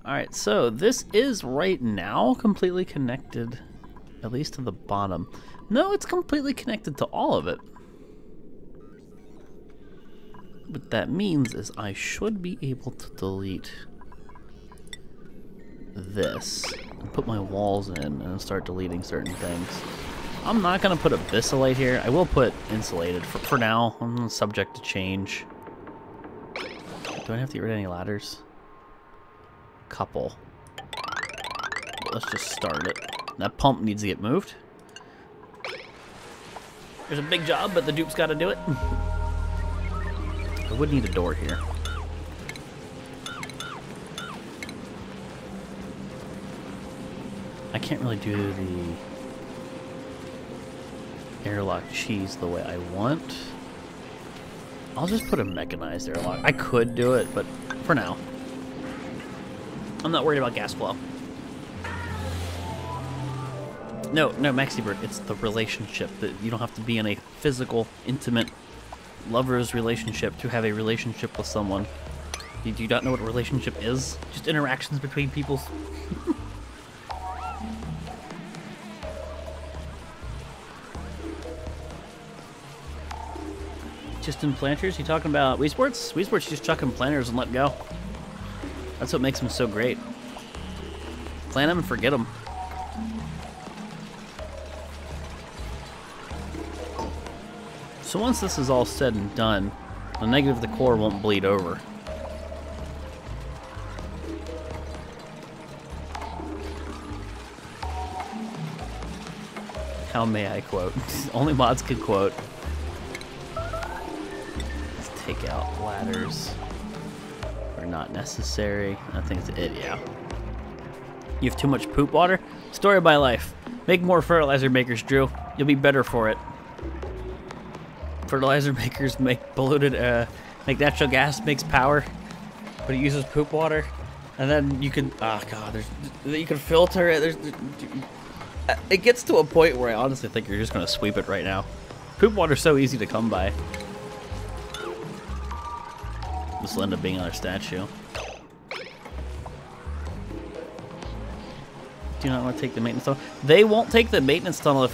Alright, so this is right now completely connected, at least to the bottom. No, it's completely connected to all of it. What that means is I should be able to delete this and put my walls in and start deleting certain things. I'm not going to put abyssalate here. I will put insulated for now. I'm subject to change. Do I have to get rid of any ladders? Couple. Let's just start it. That pump needs to get moved. There's a big job, but the dupe's got to do it. I would need a door here. I can't really do the airlock cheese the way I want. I'll just put a mechanized airlock. I could do it, but for now, I'm not worried about gas flow. No, MaxiBird, it's the relationship. That you don't have to be in a physical, intimate lover's relationship to have a relationship with someone. Do you not know what a relationship is? Just interactions between people. Just in planters? You talking about Wii Sports? Wii Sports just chuck in planters and let go. That's what makes them so great. Plant them and forget them. So once this is all said and done, the negative of the core won't bleed over. How may I quote? Only mods could quote. Let's take out ladders. Are not necessary. I think it's it, yeah. You have too much poop water? Story of my life. Make more fertilizer makers, Drew. You'll be better for it. Fertilizer makers make polluted, make natural gas, makes power, but it uses poop water, and then you can, oh god, you can filter it. It gets to a point where I honestly think you're just gonna sweep it right now. Poop water's so easy to come by. This will end up being another statue. Do not want to take the maintenance tunnel. They won't take the maintenance tunnel if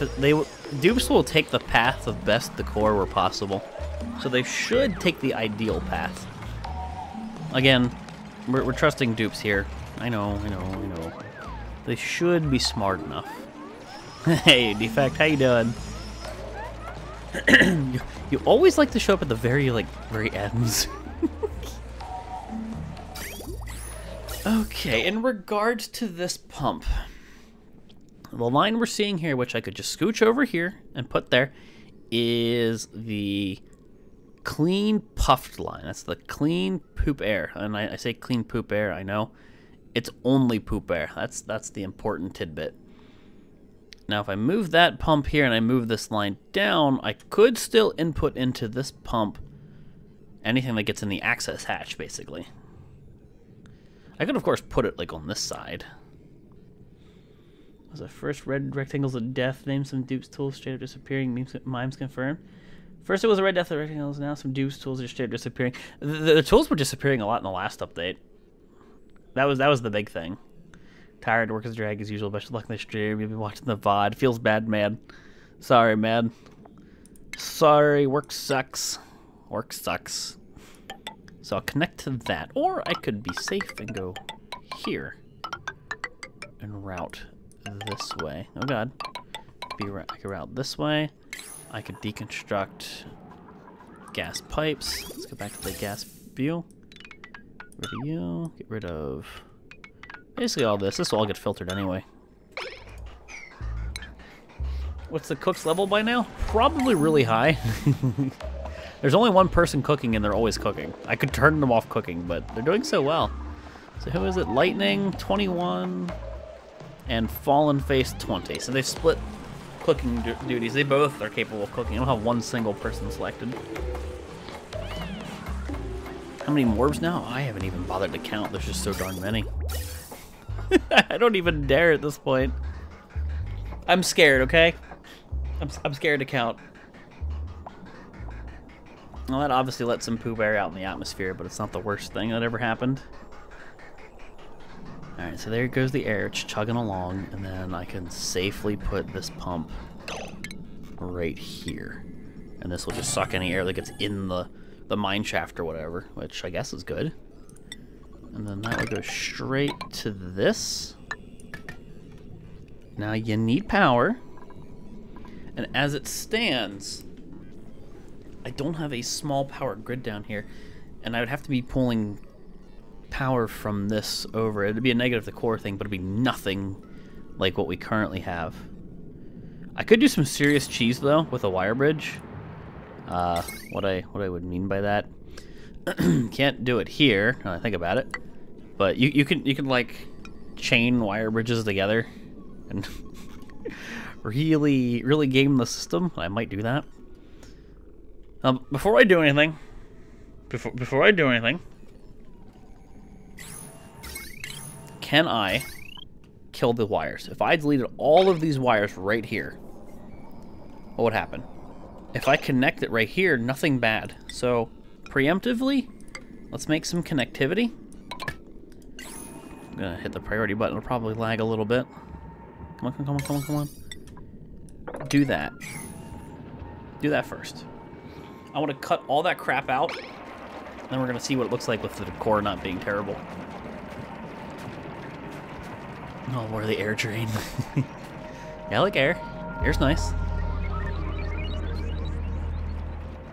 dupes will take the path of best decor where possible. So they should take the ideal path. Again, we're trusting dupes here. I know. They should be smart enough. Hey, Defect, how you doing? you always like to show up at the very ends. Okay, in regards to this pump, the line we're seeing here, which I could just scooch over here and put there, is the clean puffed line. That's the clean poop air. And I say clean poop air, I know. It's only poop air. That's the important tidbit. Now, if I move that pump here and I move this line down, I could still input into this pump anything that gets in the access hatch, basically. I could, of course, put it, like, on this side. Was the first red rectangles of death? Name some dupes tools straight up disappearing. Mimes confirmed. First it was a red death of rectangles, now some dupes tools are straight up disappearing. The tools were disappearing a lot in the last update. That was the big thing. Tired, work as drag as usual. Best of luck in the stream. You'll be watching the VOD. Feels bad, man. Sorry, man. Sorry, work sucks. Work sucks. So I'll connect to that. Or I could be safe and go here. And route this way. Oh god. I could route this way. I could deconstruct gas pipes. Let's go back to the gas view. Get rid of you. Get rid of basically all this. This will all get filtered anyway. What's the cook's level by now? Probably really high. There's only one person cooking and they're always cooking. I could turn them off cooking, but they're doing so well. So who is it? Lightning, 21, and Fallen Face, 20. So they split cooking duties. They both are capable of cooking. I don't have one single person selected. How many morbs now? I haven't even bothered to count. There's just so darn many. I don't even dare at this point. I'm scared, okay? I'm scared to count. Well, that obviously let some poop air out in the atmosphere, but it's not the worst thing that ever happened. Alright, so there goes the air. It's chugging along, and then I can safely put this pump right here. And this will just suck any air that gets in the mine shaft or whatever, which I guess is good. And then that will go straight to this. Now you need power. And as it stands, I don't have a small power grid down here, and I would have to be pulling power from this over. It'd be a negative the core thing, but it'd be nothing like what we currently have. I could do some serious cheese though with a wire bridge. What I would mean by that, can't do it here when I think about it, but you can like chain wire bridges together and really game the system. I might do that. Before I do anything, can I kill the wires? If I deleted all of these wires right here, what would happen? If I connect it right here, nothing bad. So, preemptively, let's make some connectivity. I'm gonna hit the priority button. It'll probably lag a little bit. Come on. Do that. Do that first. I want to cut all that crap out. Then we're gonna see what it looks like with the core not being terrible. Oh, where the air drain. Yeah, I like air. Air's nice.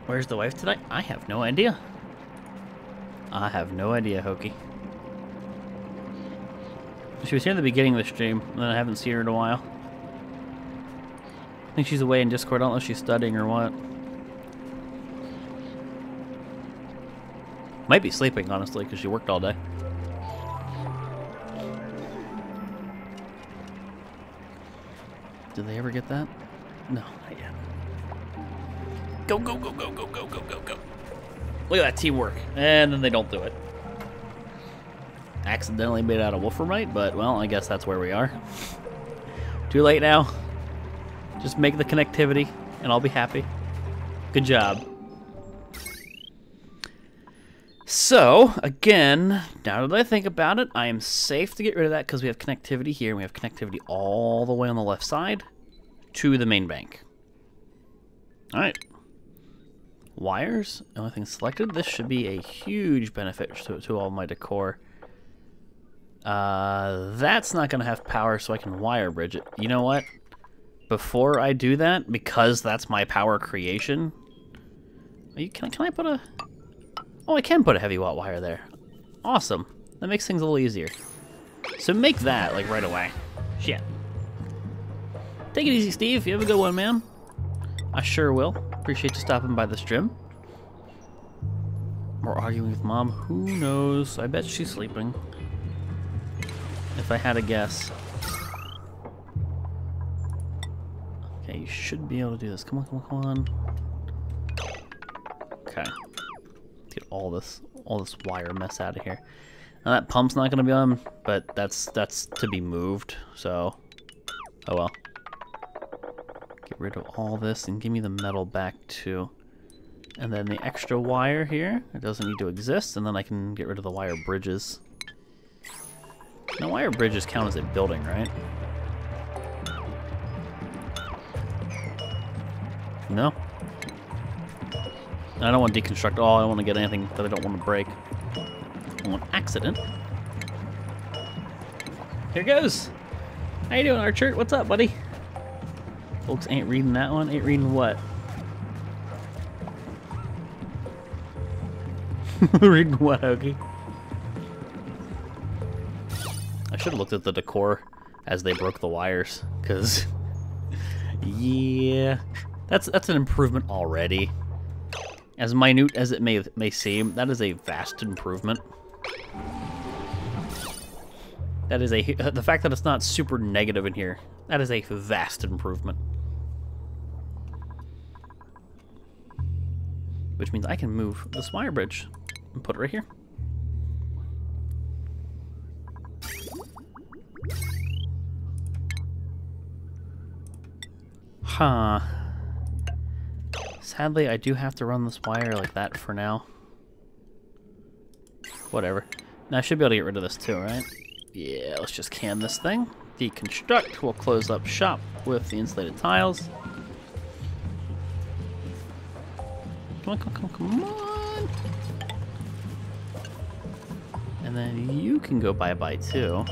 Where's the wife tonight? I have no idea. I have no idea, Hokey. She was here in the beginning of the stream, and then I haven't seen her in a while. I think she's away in Discord. I don't know if she's studying or what. Might be sleeping, honestly, because she worked all day. Did they ever get that? No, not yet. Go. Look at that teamwork. And then they don't do it. Accidentally made out of wolframite, but, well, I guess that's where we are. Too late now. Just make the connectivity, and I'll be happy. Good job. So, again, now that I think about it, I am safe to get rid of that because we have connectivity here, and we have connectivity all the way on the left side to the main bank. Alright. Wires, only thing selected. This should be a huge benefit to all my decor. That's not going to have power, so I can wire bridge it. You know what? Before I do that, because that's my power creation... Can I put a... Oh, I can put a heavy watt wire there. Awesome. That makes things a little easier. So make that, like, right away. Shit. Take it easy, Steve. You have a good one, man. I sure will. Appreciate you stopping by the stream. Or arguing with Mom. Who knows? I bet she's sleeping. If I had a guess. Okay, you should be able to do this. Come on. Okay. Get all this wire mess out of here. Now that pump's not gonna be on, but that's to be moved, so oh well. Get rid of all this and give me the metal back too. And then the extra wire here, it doesn't need to exist, and then I can get rid of the wire bridges. Now wire bridges count as a building, right? No? I don't want to deconstruct all. I don't want to get anything that I don't want to break. I don't want accident. Here goes. How you doing, Archer? What's up, buddy? Folks ain't reading that one. Ain't reading what? Reading what, Hokey? I should have looked at the decor as they broke the wires, because yeah, that's an improvement already. As minute as it may seem, that is a vast improvement. That is the fact that it's not super negative in here. That is a vast improvement. Which means I can move this wire bridge and put it right here. Huh. Sadly, I do have to run this wire like that for now. Whatever. Now I should be able to get rid of this too, right? Yeah, let's just can this thing. Deconstruct. We'll close up shop with the insulated tiles. Come on, come on, come on. And then you can go bye-bye too.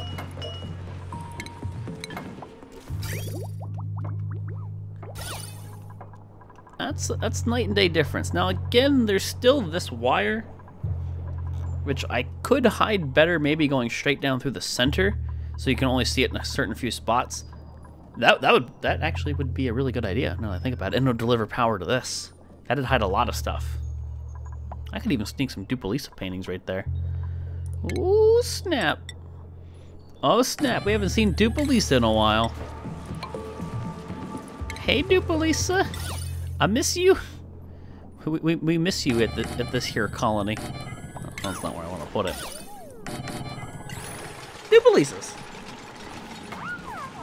That's night and day difference. Now again, there's still this wire, which I could hide better, maybe going straight down through the center, so you can only see it in a certain few spots. That actually would be a really good idea. Now that I think about it, and it'll deliver power to this. That'd hide a lot of stuff. I could even sneak some Dupalisa paintings right there. Ooh, snap! Oh snap! We haven't seen Dupalisa in a while. Hey, Dupalisa. I miss you. We miss you at this here colony. Oh, that's not where I want to put it. Dupalisas.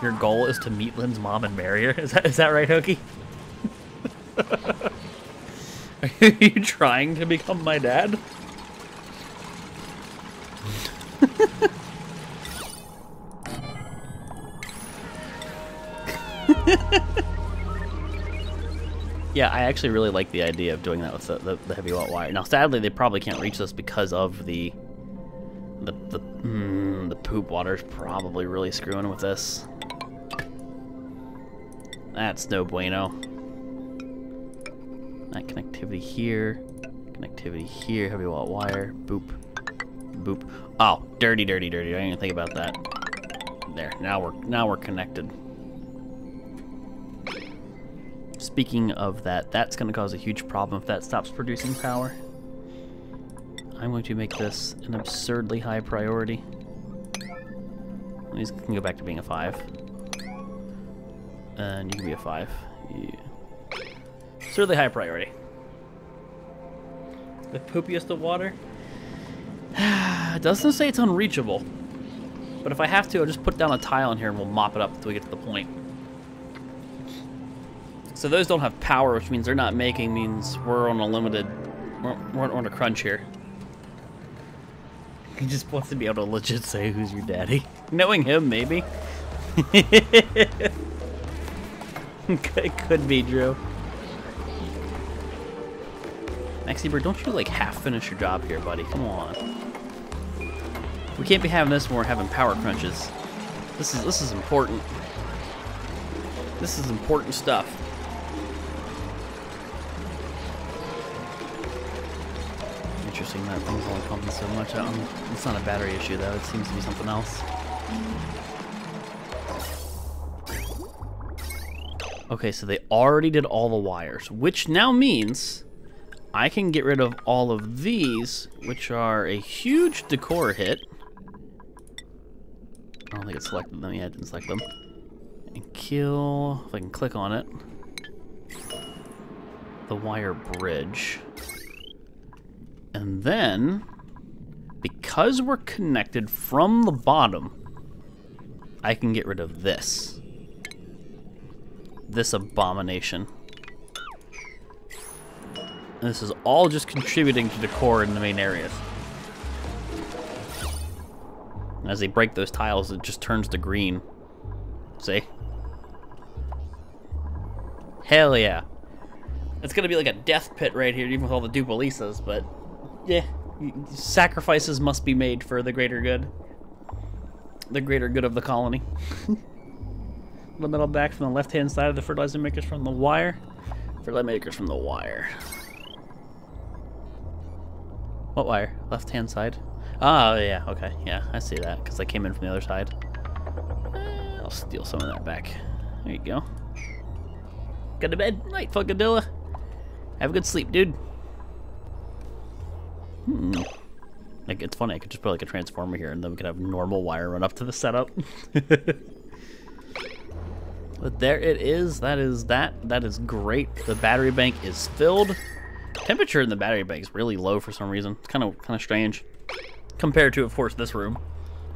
Your goal is to meet Lynn's mom and marry her. Is that right, Hookie? Are you trying to become my dad? Yeah, I actually really like the idea of doing that with the heavy wrought wire. Now, sadly, they probably can't reach this because of the poop water's probably really screwing with this. That's no bueno. That connectivity here, heavy wrought wire, boop, boop. Oh, dirty, dirty, dirty. I didn't even think about that. There, now we're connected. Speaking of that, that's going to cause a huge problem if that stops producing power. I'm going to make this an absurdly high priority. These can go back to being a 5. And you can be a 5. Yeah. Absurdly high priority. The poopiest of water? It doesn't say it's unreachable. But if I have to, I'll just put down a tile in here and we'll mop it up until we get to the point. So those don't have power, which means they're not making, means we're on a limited, we're on a crunch here. He just wants to be able to legit say who's your daddy. Knowing him, maybe. It could be Drew. Maxie, don't you like half finish your job here, buddy? Come on. We can't be having this when we're having power crunches. This is important. This is important stuff. Interesting that thing's only pumping so much. It's not a battery issue though, it seems to be something else. Okay, so they already did all the wires, which now means I can get rid of all of these, which are a huge decor hit. I don't think it selected them. Yeah, it didn't select them. And kill, if I can click on it, the wire bridge. And then, because we're connected from the bottom, I can get rid of this. This abomination. And this is all just contributing to decor in the main areas. And as they break those tiles, it just turns to green. See? Hell yeah. It's gonna be like a death pit right here, even with all the Dupalisas, but yeah, sacrifices must be made for the greater good. The greater good of the colony. The metal back from the left-hand side of the fertilizer makers from the wire. Fertilizer makers from the wire. What wire? Left-hand side? Oh, yeah, okay. Yeah, I see that, because I came in from the other side. I'll steal some of that back. There you go. Go to bed. Night, Funkadilla. Have a good sleep, dude. Like, it's funny, I could just put like a transformer here and then we could have normal wire run up to the setup. But there it is. That is that. That is great. The battery bank is filled. Temperature in the battery bank is really low for some reason. It's kind of strange. Compared to, of course, this room.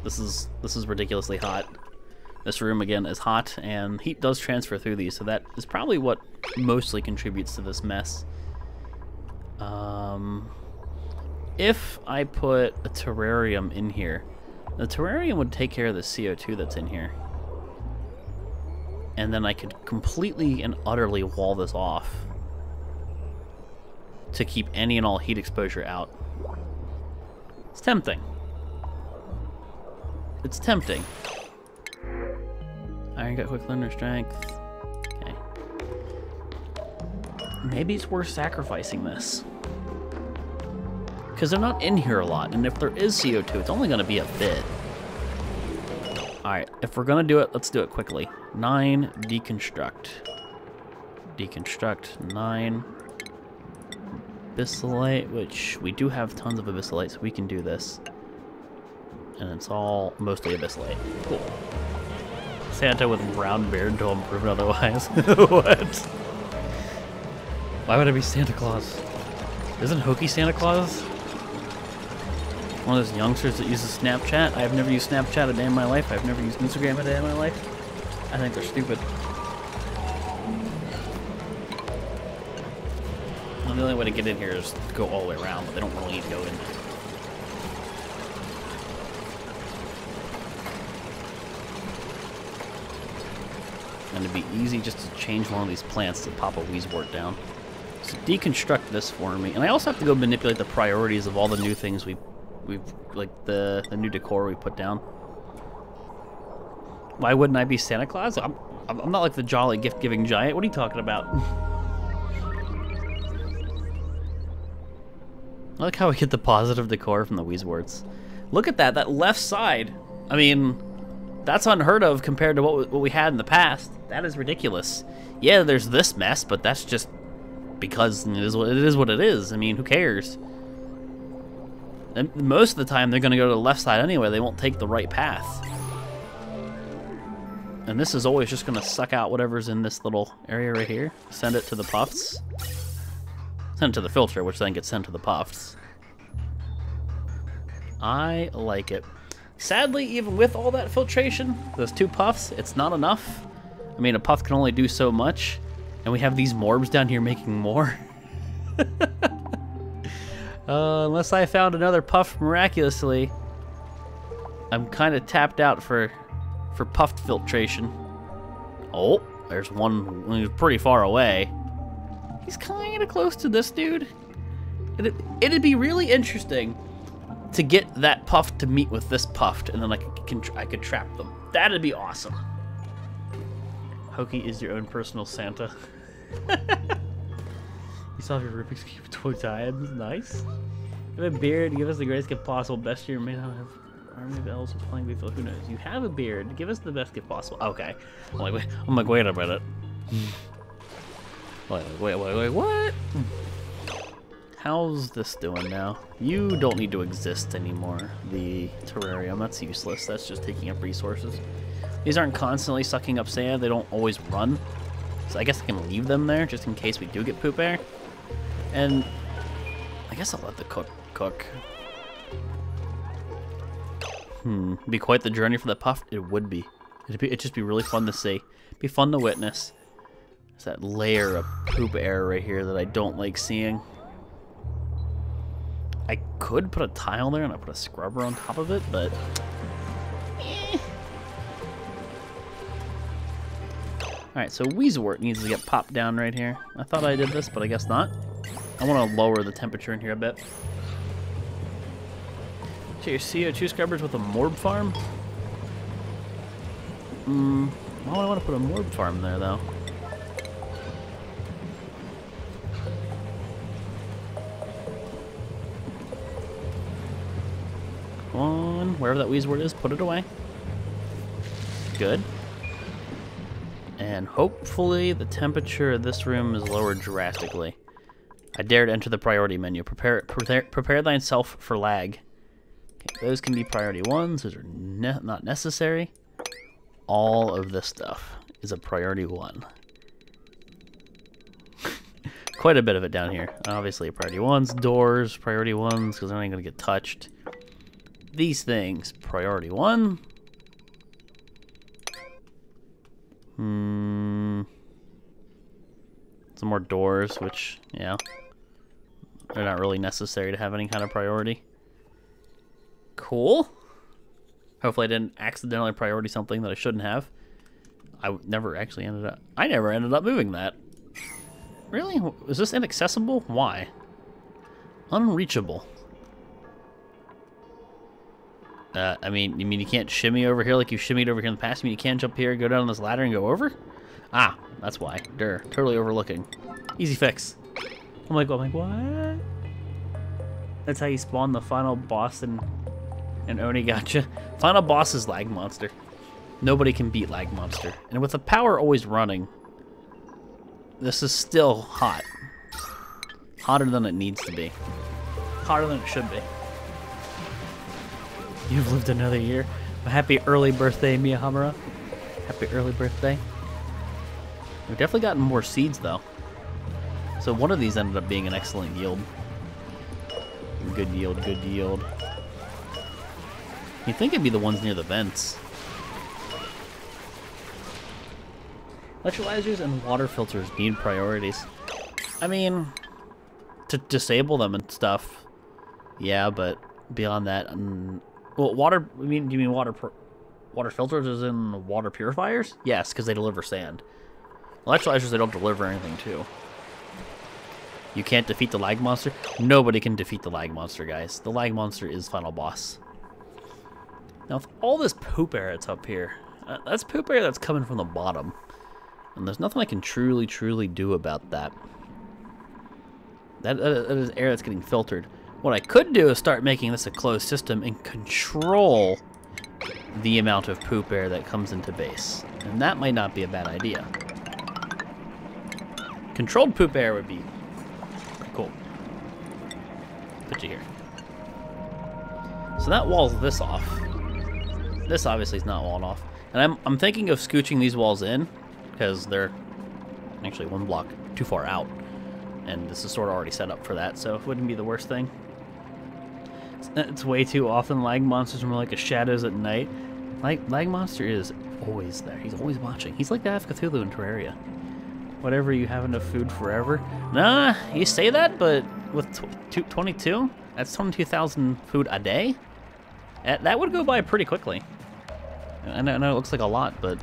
This is ridiculously hot. This room, again, is hot, and heat does transfer through these, so that is probably what mostly contributes to this mess. If I put a terrarium in here, the terrarium would take care of the CO2 that's in here. And then I could completely and utterly wall this off to keep any and all heat exposure out. It's tempting. It's tempting. Iron got quick learner strength. Okay. Maybe it's worth sacrificing this. Because they're not in here a lot, and if there is CO2, it's only going to be a bit. Alright, if we're going to do it, let's do it quickly. 9, deconstruct. Deconstruct, 9. Abyssalite, which we do have tons of abyssalite, so we can do this. And it's all mostly abyssalite. Cool. Santa with brown beard until I'm proven otherwise. What? Why would I be Santa Claus? Isn't Hokey Santa Claus? One of those youngsters that uses Snapchat. I've never used Snapchat a day in my life. I've never used Instagram a day in my life. I think they're stupid. Well, the only way to get in here is to go all the way around, but they don't really need to go in. And it'd be easy just to change one of these plants to pop a Weezewort down. So deconstruct this for me. And I also have to go manipulate the priorities of all the new things we've like the new decor we put down. Why wouldn't I be Santa Claus? I'm not like the jolly gift-giving giant. What are you talking about? I like how we get the positive decor from the Weezeworts. Look at that left side. I mean, that's unheard of compared to what we had in the past. That is ridiculous. Yeah, there's this mess, but that's just because it is what it is. I mean, who cares? And most of the time, they're going to go to the left side anyway. They won't take the right path. And this is always just going to suck out whatever's in this little area right here. Send it to the puffs. Send it to the filter, which then gets sent to the puffs. I like it. Sadly, even with all that filtration, those 2 puffs, it's not enough. I mean, a puff can only do so much. And we have these morbs down here making more. Unless I found another puff miraculously, I'm kind of tapped out for puffed filtration. Oh, there's one who's pretty far away. He's kind of close to this dude. It'd be really interesting to get that puff to meet with this puffed, and then I could trap them. That'd be awesome. Hokey is your own personal Santa. You solve your Rubik's Cube 2 times. Nice. You have a beard. Give us the greatest gift possible. Best year may not have army of elves with playing before. Who knows? You have a beard. Give us the best gift possible. Okay. I'm like, wait a minute. Wait, what? How's this doing now? You don't need to exist anymore. The terrarium, that's useless. That's just taking up resources. These aren't constantly sucking up sand. They don't always run. So I guess I can leave them there just in case we do get poop air. And I guess I'll let the cook. Be quite the journey for the puff. It would be. It'd just be really fun to see. Be fun to witness. There's that layer of poop air right here that I don't like seeing. I could put a tile there and I put a scrubber on top of it, but Alright, so Weezewort needs to get popped down right here. I thought I did this, but I guess not. I want to lower the temperature in here a bit. So your CO2 scrubbers with a morb farm? Why would I want to put a morb farm there, though? Come on, wherever that Weezewort is, put it away. Good. And hopefully the temperature of this room is lowered drastically. I dare to enter the priority menu. Prepare thyself for lag. Okay, those can be priority 1s. Those are not necessary. All of this stuff is a priority 1. Quite a bit of it down here. Obviously priority 1s, doors, priority 1s, because they're not going to get touched. These things, priority 1. Some more doors, which, yeah, they're not really necessary to have any kind of priority. Cool. Hopefully I didn't accidentally priority something that I shouldn't have. I never ended up moving that. Really? Is this inaccessible? Why? Unreachable. I mean you can't shimmy over here like you shimmied over here in the past? You mean you can't jump here, go down this ladder, and go over? Ah, that's why. Totally overlooking. Easy fix. I'm like, what? That's how you spawn the final boss and Oni gotcha. Final boss is Lag Monster. Nobody can beat Lag Monster. And with the power always running, this is still hot. Hotter than it needs to be. Hotter than it should be. You've lived another year. A happy early birthday, Miyahamura. Happy early birthday. We've definitely gotten more seeds, though. So one of these ended up being an excellent yield. Good yield, good yield. You'd think it'd be the ones near the vents. Electrolyzers and water filters need priorities. I mean, to disable them and stuff, yeah, but beyond that, well, water. Do you mean water filters as in water purifiers? Yes, because they deliver sand. Electrolyzers, they don't deliver anything too. You can't defeat the Lag Monster. Nobody can defeat the Lag Monster, guys. The Lag Monster is final boss. Now, with all this poop air that's up here, that's poop air that's coming from the bottom. And there's nothing I can truly do about that. That is air that's getting filtered. What I could do is start making this a closed system and control the amount of poop air that comes into base. And that might not be a bad idea. Controlled poop air would be pretty cool. Put you here. So that walls this off. This obviously is not walled off. And I'm thinking of scooching these walls in, because they're actually one block too far out. And this is sort of already set up for that, so it wouldn't be the worst thing. It's way too often Lag Monsters are more like a shadows at night. Lag Monster is always there. He's always watching. He's like the Half Cthulhu in Terraria. Whatever, you have enough food forever. Nah, you say that, but with 22, that's 22,000 food a day? That would go by pretty quickly. I know it looks like a lot, but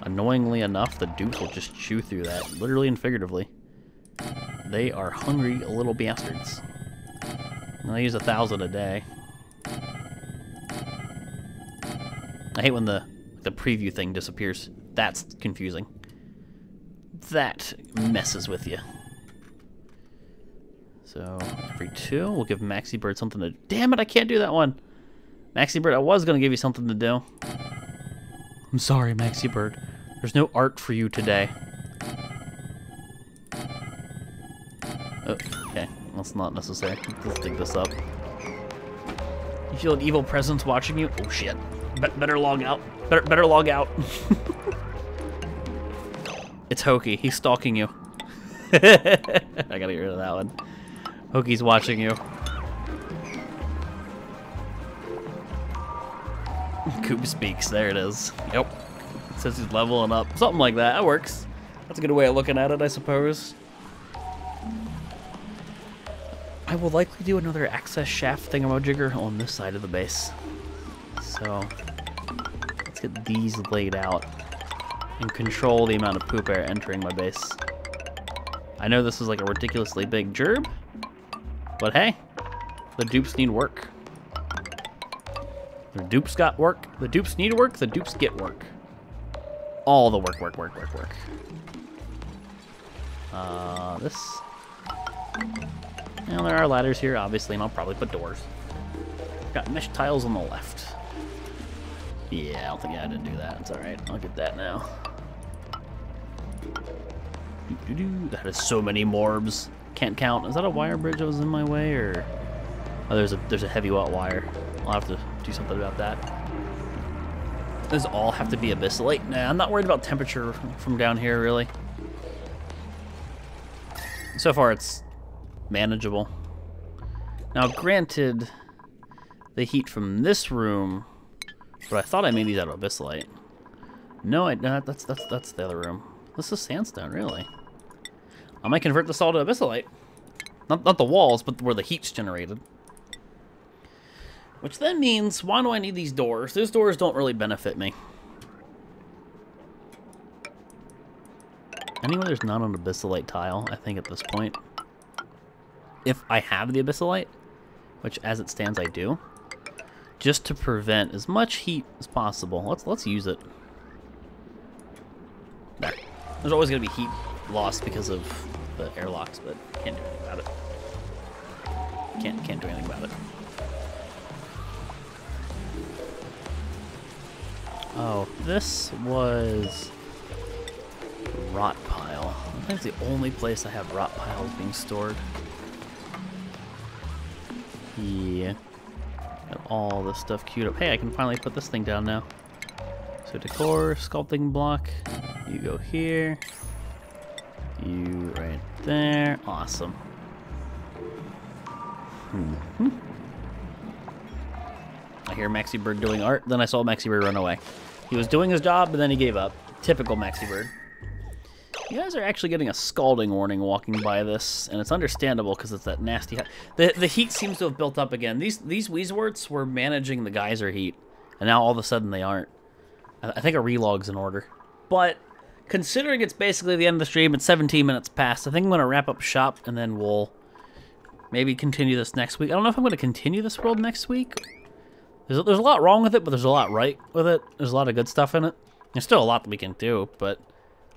annoyingly enough, the dupes will just chew through that, literally and figuratively. They are hungry little bastards. And I use 1,000 a day. I hate when the preview thing disappears. That's confusing. That messes with you. So every 2, we'll give Maxi Bird something to. Damn it! I can't do that one. Maxi Bird, I was gonna give you something to do. I'm sorry, Maxi Bird. There's no art for you today. Oh, okay. That's not necessary. Let's dig this up. You feel an evil presence watching you? Oh shit. Better log out. Better log out. It's Hokey. He's stalking you. I gotta get rid of that one. Hokey's watching you. Coop speaks. There it is. Yep. It says he's leveling up. Something like that. That works. That's a good way of looking at it, I suppose. I will likely do another access shaft thingamajigger on this side of the base. So, let's get these laid out and control the amount of poop air entering my base. I know this is like a ridiculously big gerb, but hey, the dupes need work. The dupes got work, the dupes need work, the dupes get work. All the work. This. Now there are ladders here, obviously, and I'll probably put doors. Got mesh tiles on the left. Yeah, I don't think I didn't do that. It's alright. I'll get that now. That is so many morbs. Can't count. Is that a wire bridge that was in my way, or? Oh, there's a heavy wire. I'll have to do something about that. Does all have to be abyssal? Nah, I'm not worried about temperature from down here, really. So far, it's manageable. Now, granted, the heat from this room, but I thought I made these out of abyssalite. No, that's the other room. This is sandstone, really. I might convert this all to abyssalite. Not the walls, but where the heat's generated. Which then means, why do I need these doors? Those doors don't really benefit me. Anywhere there's not an abyssalite tile, I think at this point. If I have the abyssalite, which as it stands I do, just to prevent as much heat as possible. Let's use it. There. There's always gonna be heat lost because of the airlocks, but can't do anything about it. Can't do anything about it. Oh, this was rot pile. I think it's the only place I have rot piles being stored. Yeah. Got all this stuff queued up. Hey, I can finally put this thing down now. So decor, sculpting block. You go here. You right there. Awesome. I hear Maxi Bird doing art, then I saw Maxi Bird run away. He was doing his job, but then he gave up. Typical Maxi Bird. You guys are actually getting a scalding warning walking by this, and it's understandable because it's that nasty. The heat seems to have built up again. These Weezworts were managing the geyser heat, and now all of a sudden they aren't. I think a relog's in order. But considering it's basically the end of the stream, it's 17 minutes past. I think I'm going to wrap up shop, and then we'll maybe continue this next week. I don't know if I'm going to continue this world next week. There's a lot wrong with it, but there's a lot right with it. There's a lot of good stuff in it. There's still a lot that we can do, but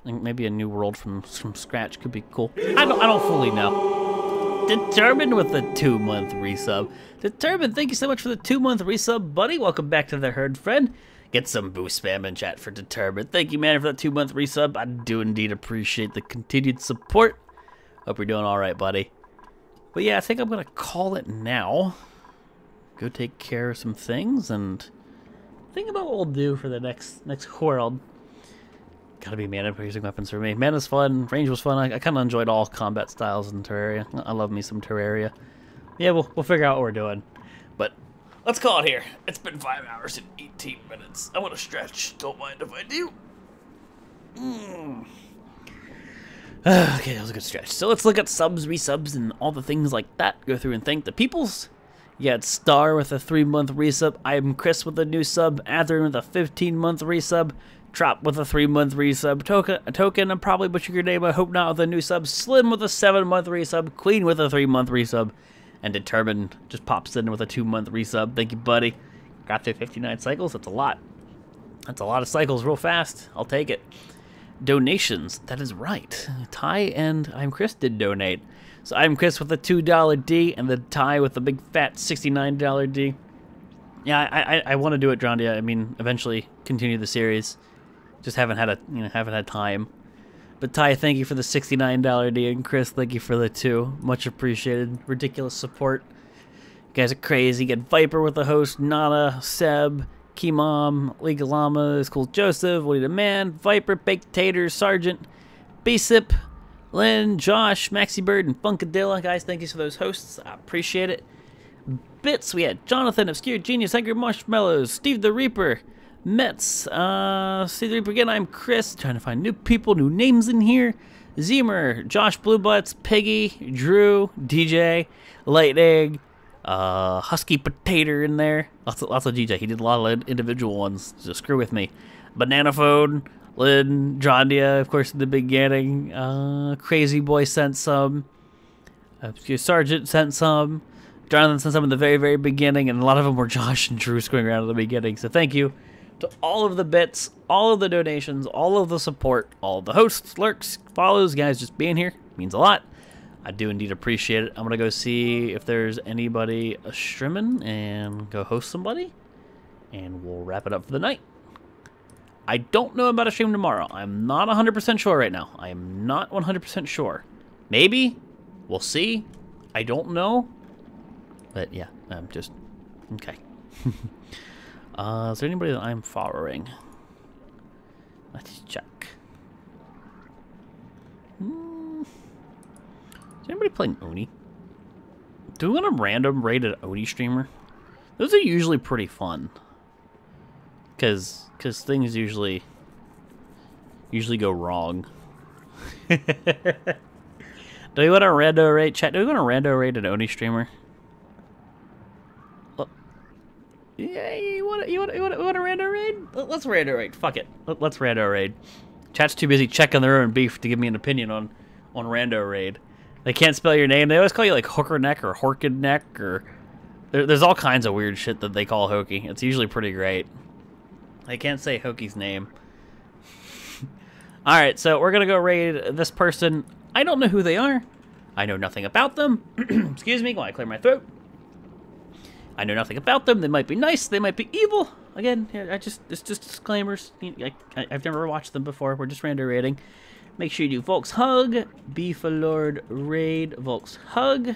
I think maybe a new world from scratch could be cool. I don't fully know. Determined with the 2-month resub. Determined, thank you so much for the 2-month resub, buddy. Welcome back to the herd, friend. Get some boost spam in chat for Determined. Thank you, man, for that 2-month resub. I do indeed appreciate the continued support. Hope you're doing all right, buddy. But yeah, I think I'm gonna call it now. Go take care of some things and think about what we'll do for the next world. Gotta be mana producing weapons for me. Mana's fun, range was fun. I kind of enjoyed all combat styles in Terraria. I love me some Terraria. Yeah, we'll figure out what we're doing. But let's call it here. It's been 5 hours and 18 minutes. I want to stretch. Don't mind if I do. Okay, that was a good stretch. So let's look at subs, resubs, and all the things like that. Go through and thank the peoples. Yeah, it's Star with a 3-month resub. I'm Chris with a new sub. Atherin with a 15-month resub. Trop with a 3-month resub. Token, I'm probably butchering your name. I hope not, with a new sub. Slim with a 7-month resub. Queen with a 3-month resub. And Determined just pops in with a 2-month resub. Thank you, buddy. Got through 59 cycles. That's a lot. That's a lot of cycles real fast. I'll take it. Donations. That is right. Ty and I'm Chris did donate. So I'm Chris with a $2 D and the Ty with the big fat $69 D. Yeah, I want to do it, Drondia. I mean, eventually continue the series. Just haven't had time. But Ty, thank you for the $69 D, and Chris, thank you for the 2. Much appreciated. Ridiculous support. You guys are crazy. Get Viper with the host, Nana, Seb, Keymom, League of Llamas, Cool Joseph, Woody the Man, Viper, Baked Taters, Sergeant, Bsip, Lynn, Josh, Maxi Bird, and Funkadilla. Guys, thank you for those hosts. I appreciate it. Bits, we had Jonathan, Obscure Genius, Angry Marshmallows, Steve the Reaper, Mets, Steve the Reaper again, I'm Chris, trying to find new people, new names in here, Zemer, Josh Bluebutts, Piggy, Drew, DJ, Lightning, Husky Potato in there, lots of DJ, he did a lot of individual ones, so screw with me, Banana Phone, Lynn, Drondia, of course, in the beginning, Crazy Boy sent some, Obscure Sergeant sent some, Jonathan sent some in the very, very beginning, and a lot of them were Josh and Drew screwing around at the beginning. So thank you to all of the bits, all of the donations, all of the support, all of the hosts, lurks, follows, guys just being here means a lot. I do indeed appreciate it. I'm going to go see if there's anybody streaming and go host somebody, and we'll wrap it up for the night. I don't know about a stream tomorrow. I'm not 100% sure right now. I am not 100% sure. Maybe. We'll see. I don't know. But yeah, I'm just okay. Is there anybody that I'm following? Let's check. Is anybody playing Oni? Do we want a random rated Oni streamer? Those are usually pretty fun. Cause things usually usually go wrong. Do we want a rando raid? Chat, do we want a rando raid an Oni streamer? Yeah, you want a rando raid? Let's rando raid. Fuck it. Let's rando raid. Chat's too busy checking their own beef to give me an opinion on rando raid. They can't spell your name. They always call you like hooker neck or horkid neck or there's all kinds of weird shit that they call Hokie. It's usually pretty great. They can't say Hokie's name. All right, so we're gonna go raid this person. I don't know who they are. I know nothing about them. Excuse me while I clear my throat. I know nothing about them. They might be nice. They might be evil. Again, it's just disclaimers. I've never watched them before. We're just rando raiding. Make sure you do Volx Hug, Beef Lord Raid, Volx Hug. You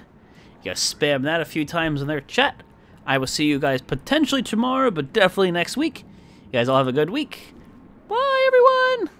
gotta spam that a few times in their chat. I will see you guys potentially tomorrow, but definitely next week. You guys all have a good week. Bye, everyone!